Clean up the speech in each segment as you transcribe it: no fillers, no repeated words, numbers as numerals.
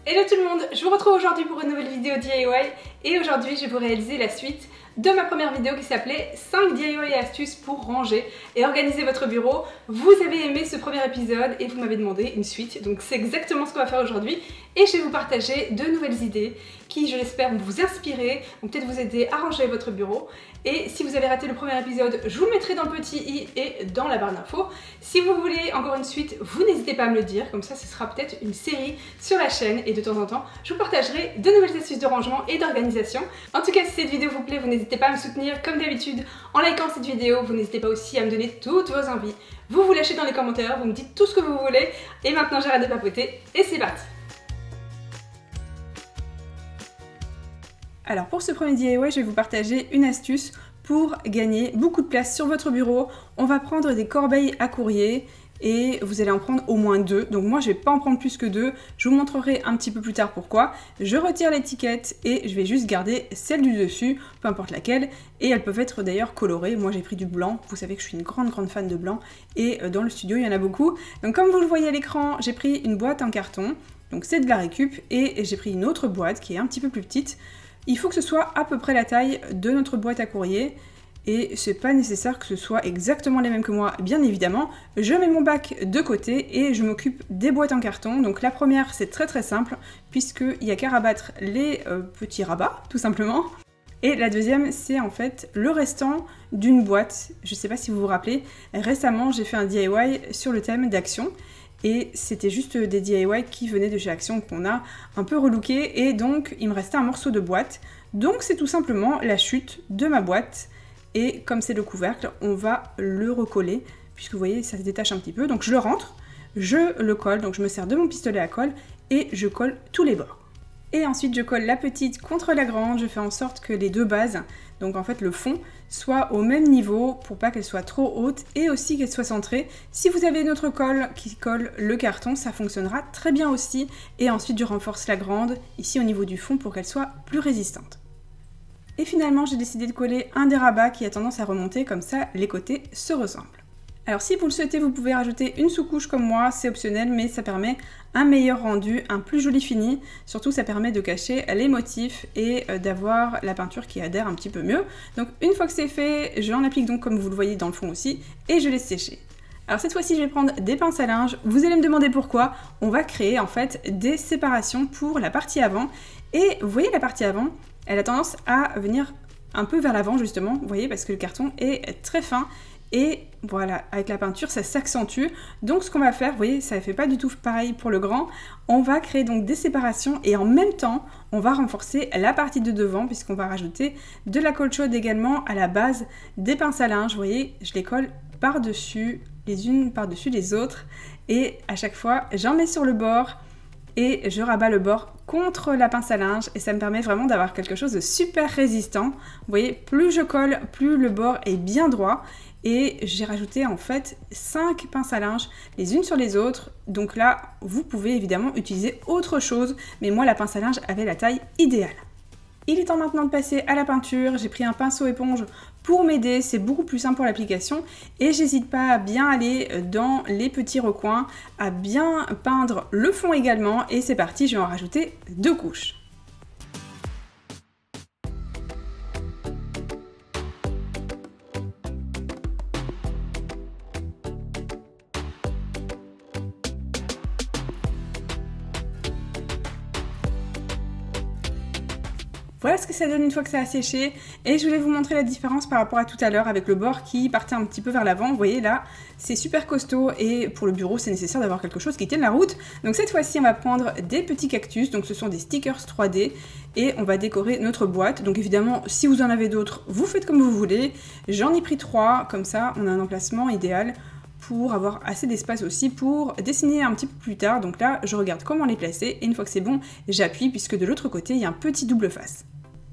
Hello tout le monde, je vous retrouve aujourd'hui pour une nouvelle vidéo DIY et aujourd'hui je vais vous réaliser la suite de ma première vidéo qui s'appelait 5 DIY et astuces pour ranger et organiser votre bureau. Vous avez aimé ce premier épisode et vous m'avez demandé une suite, donc c'est exactement ce qu'on va faire aujourd'hui et je vais vous partager de nouvelles idées qui, je l'espère, vont vous inspirer, vont peut-être vous aider à ranger votre bureau. Et si vous avez raté le premier épisode, je vous le mettrai dans le petit i et dans la barre d'infos. Si vous voulez encore une suite, vous n'hésitez pas à me le dire, comme ça ce sera peut-être une série sur la chaîne et de temps en temps, je vous partagerai de nouvelles astuces de rangement et d'organisation. En tout cas, si cette vidéo vous plaît, vous n'hésitez pas à me soutenir comme d'habitude en likant cette vidéo. Vous n'hésitez pas aussi à me donner toutes vos envies. Vous vous lâchez dans les commentaires, vous me dites tout ce que vous voulez. Et maintenant j'arrête de papoter et c'est parti. Alors pour ce premier DIY, je vais vous partager une astuce pour gagner beaucoup de place sur votre bureau. On va prendre des corbeilles à courrier et vous allez en prendre au moins 2. Donc moi je vais pas en prendre plus que 2. Je vous montrerai un petit peu plus tard pourquoi. Je retire l'étiquette et je vais juste garder celle du dessus, peu importe laquelle. Et elles peuvent être d'ailleurs colorées. Moi j'ai pris du blanc. Vous savez que je suis une grande fan de blanc. Et dans le studio il y en a beaucoup. Donc comme vous le voyez à l'écran, j'ai pris une boîte en carton. Donc c'est de la récup. Et j'ai pris une autre boîte qui est un petit peu plus petite. Il faut que ce soit à peu près la taille de notre boîte à courrier et c'est pas nécessaire que ce soit exactement les mêmes que moi, bien évidemment. Je mets mon bac de côté et je m'occupe des boîtes en carton. Donc la première c'est très simple puisqu'il n'y a qu'à rabattre les petits rabats tout simplement. Et la deuxième c'est en fait le restant d'une boîte. Je sais pas si vous vous rappelez, récemment j'ai fait un DIY sur le thème d'Action. Et c'était juste des DIY qui venaient de chez Action qu'on a un peu relooké et donc il me restait un morceau de boîte. Donc c'est tout simplement la chute de ma boîte et comme c'est le couvercle, on va le recoller puisque vous voyez ça se détache un petit peu. Donc je le rentre, je le colle, donc je me sers de mon pistolet à colle et je colle tous les bords. Et ensuite je colle la petite contre la grande, je fais en sorte que les deux bases, donc en fait le fond, soit au même niveau pour pas qu'elle soit trop haute et aussi qu'elle soit centrée. Si vous avez une autre colle qui colle le carton, ça fonctionnera très bien aussi. Et ensuite je renforce la grande ici au niveau du fond pour qu'elle soit plus résistante. Et finalement j'ai décidé de coller un des rabats qui a tendance à remonter, comme ça les côtés se ressemblent. Alors si vous le souhaitez, vous pouvez rajouter une sous-couche comme moi, c'est optionnel, mais ça permet un meilleur rendu, un plus joli fini. Surtout ça permet de cacher les motifs et d'avoir la peinture qui adhère un petit peu mieux. Donc une fois que c'est fait, j'en applique donc comme vous le voyez dans le fond aussi, et je laisse sécher. Alors cette fois-ci je vais prendre des pinces à linge, vous allez me demander pourquoi. On va créer en fait des séparations pour la partie avant. Et vous voyez la partie avant, elle a tendance à venir un peu vers l'avant justement, vous voyez, parce que le carton est très fin. Et voilà, avec la peinture, ça s'accentue. Donc ce qu'on va faire, vous voyez, ça ne fait pas du tout pareil pour le grand. On va créer donc des séparations et en même temps, on va renforcer la partie de devant puisqu'on va rajouter de la colle chaude également à la base des pinces à linge. Vous voyez, je les colle par-dessus, les unes par-dessus les autres. Et à chaque fois, j'en mets sur le bord et je rabats le bord contre la pince à linge et ça me permet vraiment d'avoir quelque chose de super résistant. Vous voyez, plus je colle, plus le bord est bien droit. Et j'ai rajouté en fait 5 pinces à linge les unes sur les autres. Donc là, vous pouvez évidemment utiliser autre chose. Mais moi, la pince à linge avait la taille idéale. Il est temps maintenant de passer à la peinture. J'ai pris un pinceau éponge pour m'aider. C'est beaucoup plus simple pour l'application. Et j'hésite pas à bien aller dans les petits recoins, à bien peindre le fond également. Et c'est parti, je vais en rajouter 2 couches. Voilà ce que ça donne une fois que ça a séché et je voulais vous montrer la différence par rapport à tout à l'heure avec le bord qui partait un petit peu vers l'avant. Vous voyez là, c'est super costaud et pour le bureau c'est nécessaire d'avoir quelque chose qui tienne la route. Donc cette fois-ci on va prendre des petits cactus, donc ce sont des stickers 3D et on va décorer notre boîte. Donc évidemment si vous en avez d'autres, vous faites comme vous voulez. J'en ai pris 3, comme ça on a un emplacement idéal pour avoir assez d'espace aussi pour dessiner un petit peu plus tard. Donc là je regarde comment les placer et une fois que c'est bon, j'appuie puisque de l'autre côté il y a un petit double face.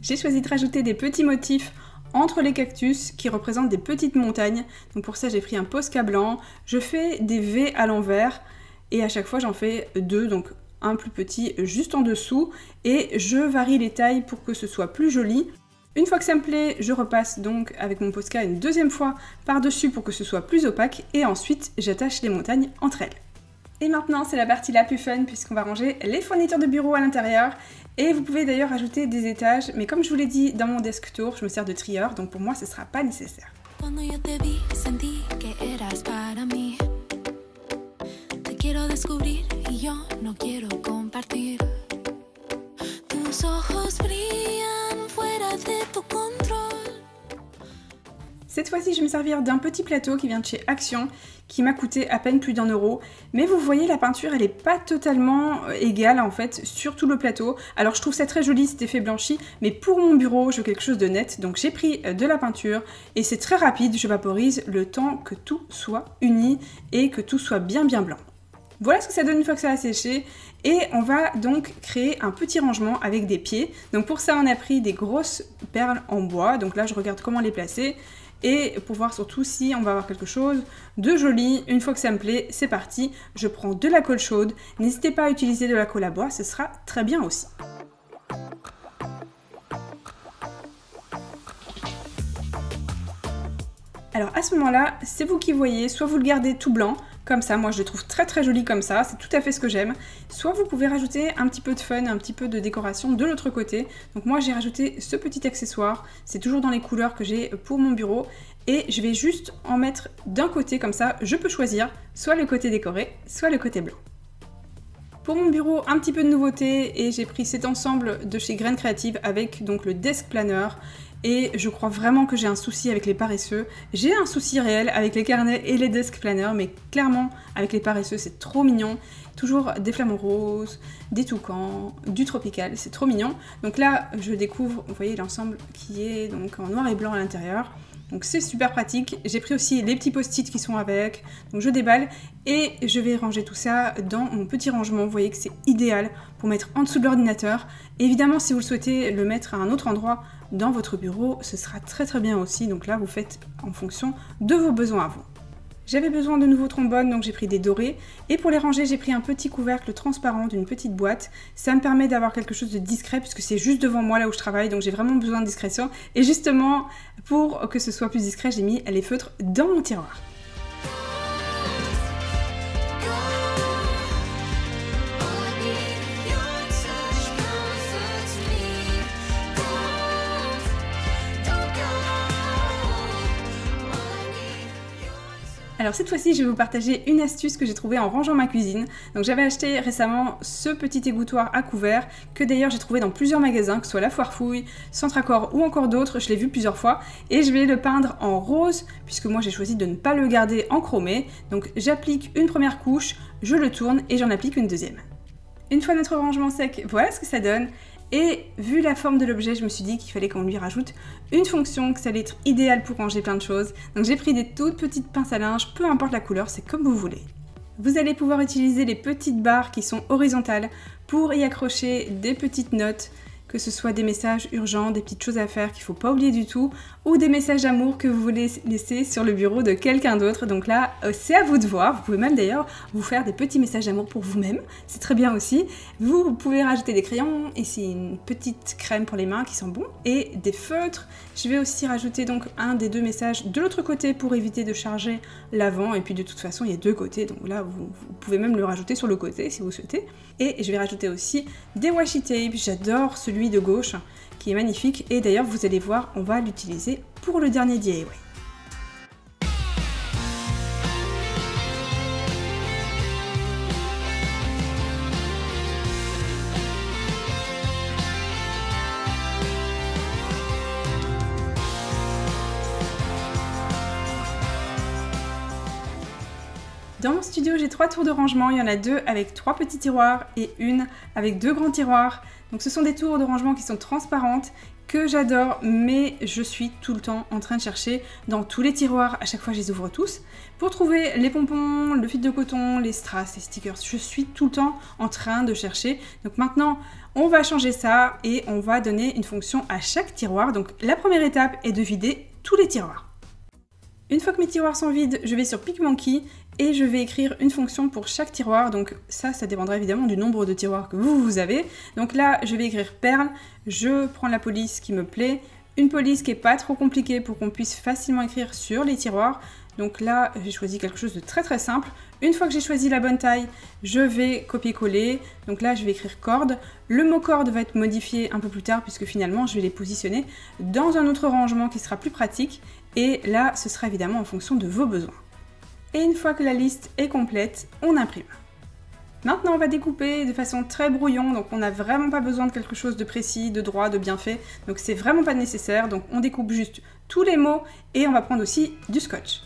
J'ai choisi de rajouter des petits motifs entre les cactus qui représentent des petites montagnes. Donc pour ça j'ai pris un Posca blanc, je fais des V à l'envers et à chaque fois j'en fais 2, donc un plus petit juste en dessous et je varie les tailles pour que ce soit plus joli. Une fois que ça me plaît, je repasse donc avec mon Posca une deuxième fois par-dessus pour que ce soit plus opaque et ensuite j'attache les montagnes entre elles. Et maintenant, c'est la partie la plus fun puisqu'on va ranger les fournitures de bureau à l'intérieur. Et vous pouvez d'ailleurs ajouter des étages, mais comme je vous l'ai dit dans mon desk tour, je me sers de trieur, donc pour moi, ce ne sera pas nécessaire. Cette fois-ci, je vais me servir d'un petit plateau qui vient de chez Action, qui m'a coûté à peine plus d'1 €. Mais vous voyez, la peinture, elle n'est pas totalement égale en fait sur tout le plateau. Alors je trouve ça très joli cet effet blanchi, mais pour mon bureau, je veux quelque chose de net. Donc j'ai pris de la peinture et c'est très rapide, je vaporise le temps que tout soit uni et que tout soit bien blanc. Voilà ce que ça donne une fois que ça a séché. Et on va donc créer un petit rangement avec des pieds. Donc pour ça, on a pris des grosses perles en bois. Donc là, je regarde comment les placer. Et pour voir surtout si on va avoir quelque chose de joli. Une fois que ça me plaît, c'est parti. Je prends de la colle chaude. N'hésitez pas à utiliser de la colle à bois, ce sera très bien aussi. Alors à ce moment-là, c'est vous qui voyez, soit vous le gardez tout blanc, comme ça, moi je le trouve très joli comme ça, c'est tout à fait ce que j'aime. Soit vous pouvez rajouter un petit peu de fun, un petit peu de décoration de l'autre côté. Donc moi j'ai rajouté ce petit accessoire, c'est toujours dans les couleurs que j'ai pour mon bureau. Et je vais juste en mettre d'un côté, comme ça je peux choisir soit le côté décoré, soit le côté blanc. Pour mon bureau, un petit peu de nouveauté et j'ai pris cet ensemble de chez Graines Créatives avec donc le desk planner. Et je crois vraiment que j'ai un souci avec les paresseux. J'ai un souci réel avec les carnets et les desk planners, mais clairement avec les paresseux c'est trop mignon. Toujours des flamants roses, des toucans, du tropical, c'est trop mignon. Donc là je découvre, vous voyez l'ensemble qui est donc en noir et blanc à l'intérieur. Donc c'est super pratique. J'ai pris aussi les petits post-it qui sont avec. Donc je déballe et je vais ranger tout ça dans mon petit rangement. Vous voyez que c'est idéal pour mettre en dessous de l'ordinateur. Évidemment, si vous le souhaitez le mettre à un autre endroit dans votre bureau, ce sera très bien aussi. Donc là, vous faites en fonction de vos besoins à vous. J'avais besoin de nouveaux trombones, donc j'ai pris des dorés. Et pour les ranger, j'ai pris un petit couvercle transparent d'une petite boîte. Ça me permet d'avoir quelque chose de discret, puisque c'est juste devant moi là où je travaille, donc j'ai vraiment besoin de discrétion. Et justement, pour que ce soit plus discret, j'ai mis les feutres dans mon tiroir. Alors cette fois-ci, je vais vous partager une astuce que j'ai trouvée en rangeant ma cuisine. Donc j'avais acheté récemment ce petit égouttoir à couvert que d'ailleurs j'ai trouvé dans plusieurs magasins, que ce soit La Foire Fouille, Centracor ou encore d'autres. Je l'ai vu plusieurs fois et je vais le peindre en rose puisque moi j'ai choisi de ne pas le garder en chromé. Donc j'applique une première couche, je le tourne et j'en applique une deuxième. Une fois notre rangement sec, voilà ce que ça donne. Et vu la forme de l'objet, je me suis dit qu'il fallait qu'on lui rajoute une fonction, que ça allait être idéal pour ranger plein de choses. Donc j'ai pris des toutes petites pinces à linge, peu importe la couleur, c'est comme vous voulez. Vous allez pouvoir utiliser les petites barres qui sont horizontales pour y accrocher des petites notes, que ce soit des messages urgents, des petites choses à faire qu'il ne faut pas oublier du tout, ou des messages d'amour que vous voulez laisser sur le bureau de quelqu'un d'autre. Donc là, c'est à vous de voir. Vous pouvez même d'ailleurs vous faire des petits messages d'amour pour vous-même. C'est très bien aussi. Vous pouvez rajouter des crayons, ici une petite crème pour les mains qui sent bon, et des feutres. Je vais aussi rajouter donc un des deux messages de l'autre côté pour éviter de charger l'avant. Et puis de toute façon, il y a deux côtés. Donc là, vous pouvez même le rajouter sur le côté si vous souhaitez. Et je vais rajouter aussi des washi tape. J'adore celui de gauche qui est magnifique et d'ailleurs vous allez voir on va l'utiliser pour le dernier DIY. Dans mon studio, j'ai 3 tours de rangement. Il y en a 2 avec 3 petits tiroirs et une avec 2 grands tiroirs. Donc ce sont des tours de rangement qui sont transparentes, que j'adore, mais je suis tout le temps en train de chercher dans tous les tiroirs. À chaque fois, je les ouvre tous pour trouver les pompons, le fil de coton, les strass, les stickers. Je suis tout le temps en train de chercher. Donc maintenant, on va changer ça et on va donner une fonction à chaque tiroir. Donc la première étape est de vider tous les tiroirs. Une fois que mes tiroirs sont vides, je vais sur PicMonkey et je vais écrire une fonction pour chaque tiroir. Donc ça dépendra évidemment du nombre de tiroirs que vous avez. Donc là, je vais écrire perle, je prends la police qui me plaît, une police qui n'est pas trop compliquée pour qu'on puisse facilement écrire sur les tiroirs. Donc là, j'ai choisi quelque chose de très simple, Une fois que j'ai choisi la bonne taille, je vais copier-coller. Donc là, je vais écrire corde. Le mot corde va être modifié un peu plus tard puisque finalement, je vais les positionner dans un autre rangement qui sera plus pratique. Et là, ce sera évidemment en fonction de vos besoins. Et une fois que la liste est complète, on imprime. Maintenant, on va découper de façon très brouillon, donc on n'a vraiment pas besoin de quelque chose de précis, de droit, de bien fait. Donc c'est vraiment pas nécessaire, donc on découpe juste tous les mots et on va prendre aussi du scotch.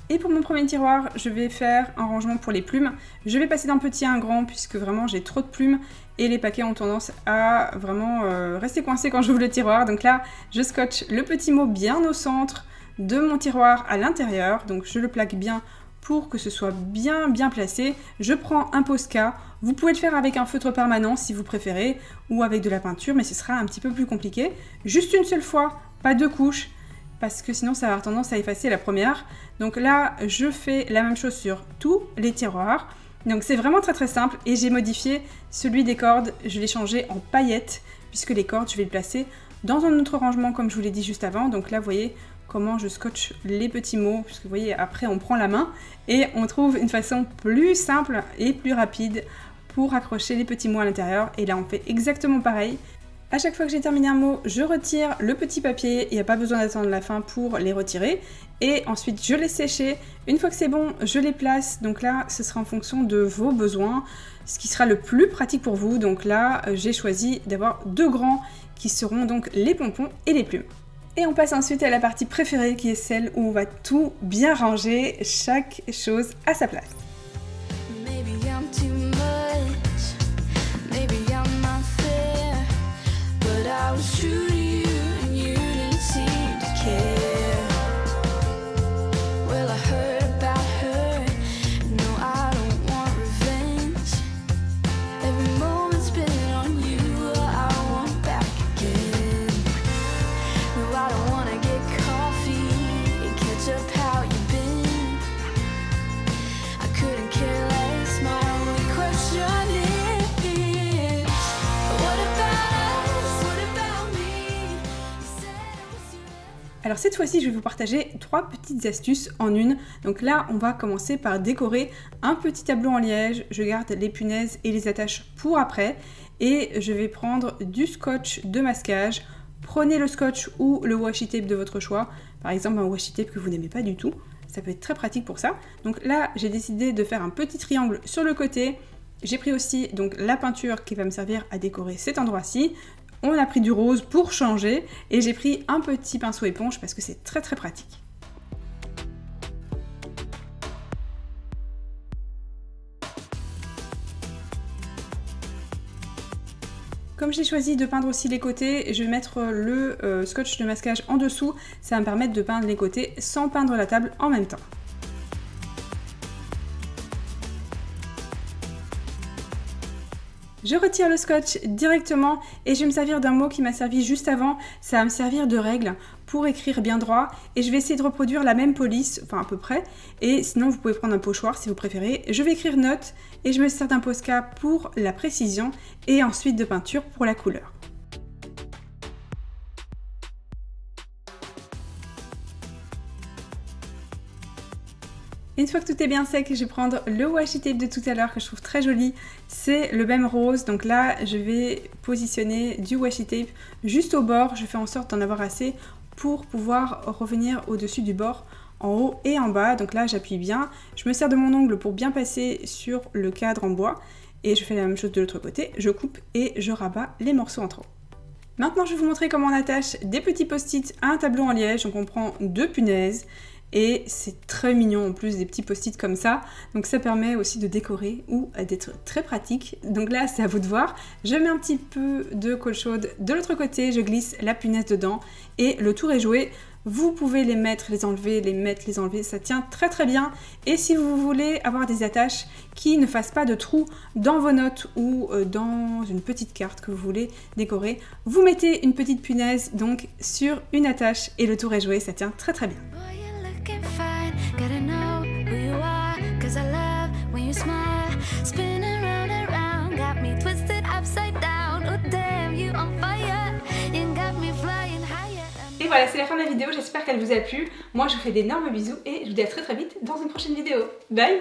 Et pour mon premier tiroir, je vais faire un rangement pour les plumes. Je vais passer d'un petit à un grand puisque vraiment j'ai trop de plumes et les paquets ont tendance à vraiment rester coincés quand j'ouvre le tiroir. Donc là, je scotche le petit mot bien au centre de mon tiroir à l'intérieur, donc je le plaque bien pour que ce soit bien placé. Je prends un Posca, vous pouvez le faire avec un feutre permanent si vous préférez, ou avec de la peinture, mais ce sera un petit peu plus compliqué. Juste une seule fois, pas deux couches, parce que sinon ça va avoir tendance à effacer la première. Donc là, je fais la même chose sur tous les tiroirs. Donc c'est vraiment très simple, et j'ai modifié celui des cordes, je l'ai changé en paillettes, puisque les cordes, je vais les placer dans un autre rangement comme je vous l'ai dit juste avant. Donc là, vous voyez comment je scotche les petits mots, puisque vous voyez, après on prend la main et on trouve une façon plus simple et plus rapide pour accrocher les petits mots à l'intérieur. Et là, on fait exactement pareil. À chaque fois que j'ai terminé un mot, je retire le petit papier, il n'y a pas besoin d'attendre la fin pour les retirer. Et ensuite, je les sécher. Une fois que c'est bon, je les place. Donc là, ce sera en fonction de vos besoins, ce qui sera le plus pratique pour vous. Donc là, j'ai choisi d'avoir deux grands qui seront donc les pompons et les plumes. Et on passe ensuite à la partie préférée qui est celle où on va tout bien ranger, chaque chose à sa place. Alors cette fois-ci, je vais vous partager 3 petites astuces en une. Donc là, on va commencer par décorer un petit tableau en liège. Je garde les punaises et les attaches pour après. Et je vais prendre du scotch de masquage. Prenez le scotch ou le washi tape de votre choix. Par exemple, un washi tape que vous n'aimez pas du tout. Ça peut être très pratique pour ça. Donc là, j'ai décidé de faire un petit triangle sur le côté. J'ai pris aussi donc la peinture qui va me servir à décorer cet endroit-ci. On a pris du rose pour changer et j'ai pris un petit pinceau éponge parce que c'est très pratique. Comme j'ai choisi de peindre aussi les côtés, je vais mettre le scotch de masquage en dessous. Ça va me permettre de peindre les côtés sans peindre la table en même temps. Je retire le scotch directement et je vais me servir d'un mot qui m'a servi juste avant. Ça va me servir de règle pour écrire bien droit. Et je vais essayer de reproduire la même police, enfin à peu près. Et sinon, vous pouvez prendre un pochoir si vous préférez. Je vais écrire note et je me sers d'un Posca pour la précision et ensuite de peinture pour la couleur. Une fois que tout est bien sec, je vais prendre le washi tape de tout à l'heure que je trouve très joli. C'est le même rose, donc là je vais positionner du washi tape juste au bord. Je fais en sorte d'en avoir assez pour pouvoir revenir au-dessus du bord en haut et en bas. Donc là j'appuie bien. Je me sers de mon ongle pour bien passer sur le cadre en bois. Et je fais la même chose de l'autre côté. Je coupe et je rabats les morceaux entre eux. Maintenant je vais vous montrer comment on attache des petits post-it à un tableau en liège. Donc on prend 2 punaises. Et c'est très mignon en plus des petits post-it comme ça. Donc ça permet aussi de décorer ou d'être très pratique. Donc là c'est à vous de voir. Je mets un petit peu de colle chaude de l'autre côté. Je glisse la punaise dedans et le tour est joué. Vous pouvez les mettre, les enlever, les mettre, les enlever. Ça tient très bien. Et si vous voulez avoir des attaches qui ne fassent pas de trous dans vos notes ou dans une petite carte que vous voulez décorer, vous mettez une petite punaise donc sur une attache et le tour est joué. Ça tient très bien. Gotta know who you are, cause I love when you smile. Spinning round and round, got me twisted upside down. Oh damn, you on fire, you got me flying higher. Et voilà, c'est la fin de la vidéo, j'espère qu'elle vous a plu. Moi je vous fais d'énormes bisous et je vous dis à très vite dans une prochaine vidéo. Bye!